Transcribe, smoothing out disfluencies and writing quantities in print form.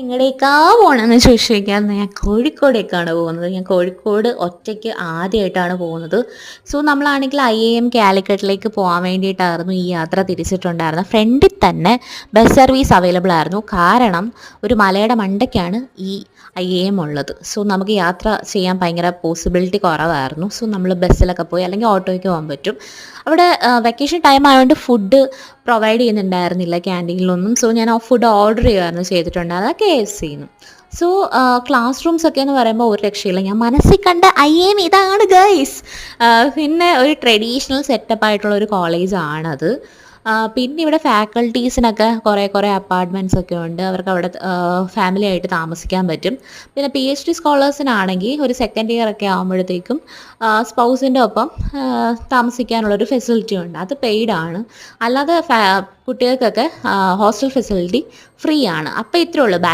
എങ്ങടേക്കാ പോണെന്ന് ചോദിച്ചു കഴിഞ്ഞാൽ ഞാൻ കോഴിക്കോടേക്കാണ് പോകുന്നത്. ഞാൻ കോഴിക്കോട് ഒറ്റയ്ക്ക് ആദ്യമായിട്ടാണ് പോകുന്നത്. സോ നമ്മളാണെങ്കിൽ IIM കാലിക്കറ്റിലേക്ക് പോകാൻ വേണ്ടിയിട്ടായിരുന്നു ഈ യാത്ര തിരിച്ചിട്ടുണ്ടായിരുന്നത്. ഫ്രണ്ടിൽ തന്നെ ബസ് സർവീസ് അവൈലബിൾ ആയിരുന്നു. കാരണം ഒരു മലയുടെ മണ്ടയ്ക്കാണ് ഈ IIM ഉള്ളത്. സോ നമുക്ക് യാത്ര ചെയ്യാൻ ഭയങ്കര പോസിബിലിറ്റി കുറവായിരുന്നു. സോ നമ്മൾ ബസ്സിലൊക്കെ പോയി അല്ലെങ്കിൽ ഓട്ടോയ്ക്ക് പോകാൻ പറ്റും. അവിടെ വെക്കേഷൻ ടൈം ആയതുകൊണ്ട് ഫുഡ് പ്രൊവൈഡ് ചെയ്യുന്നുണ്ടായിരുന്നില്ല ക്യാൻറ്റീനിലൊന്നും. സോ ഞാൻ ആ ഫുഡ് ഓർഡർ ചെയ്യുമായിരുന്നു ചെയ്തിട്ടുണ്ടായിരുന്നത് KFCന്ന്. സോ ക്ലാസ് റൂംസ് ഒക്കെ എന്ന് പറയുമ്പോൾ ഒരു രക്ഷയില്ല. ഞാൻ മനസ്സിൽ കണ്ട IIM ഇതാണ് ഗൈസ്. പിന്നെ ഒരു ട്രഡീഷണൽ സെറ്റപ്പ് ആയിട്ടുള്ള ഒരു കോളേജാണത്. പിന്നെ ഇവിടെ ഫാക്കൽറ്റീസിനൊക്കെ കുറേ അപ്പാർട്ട്മെൻറ്റ്സ് ഒക്കെ ഉണ്ട്. അവർക്ക് അവിടെ ഫാമിലി ആയിട്ട് താമസിക്കാൻ പറ്റും. പിന്നെ PhD സ്കോളേഴ്സിനാണെങ്കിൽ ഒരു സെക്കൻഡ് ഇയർ ഒക്കെ ആകുമ്പോഴത്തേക്കും സ്പൗസിൻ്റെ ഒപ്പം താമസിക്കാനുള്ളൊരു ഫെസിലിറ്റി ഉണ്ട്. അത് പെയ്ഡാണ്. അല്ലാതെ കുട്ടികൾക്കൊക്കെ ഹോസ്റ്റൽ ഫെസിലിറ്റി ഫ്രീ ആണ്. അപ്പോൾ ഇത്രയേ ഉള്ളൂ.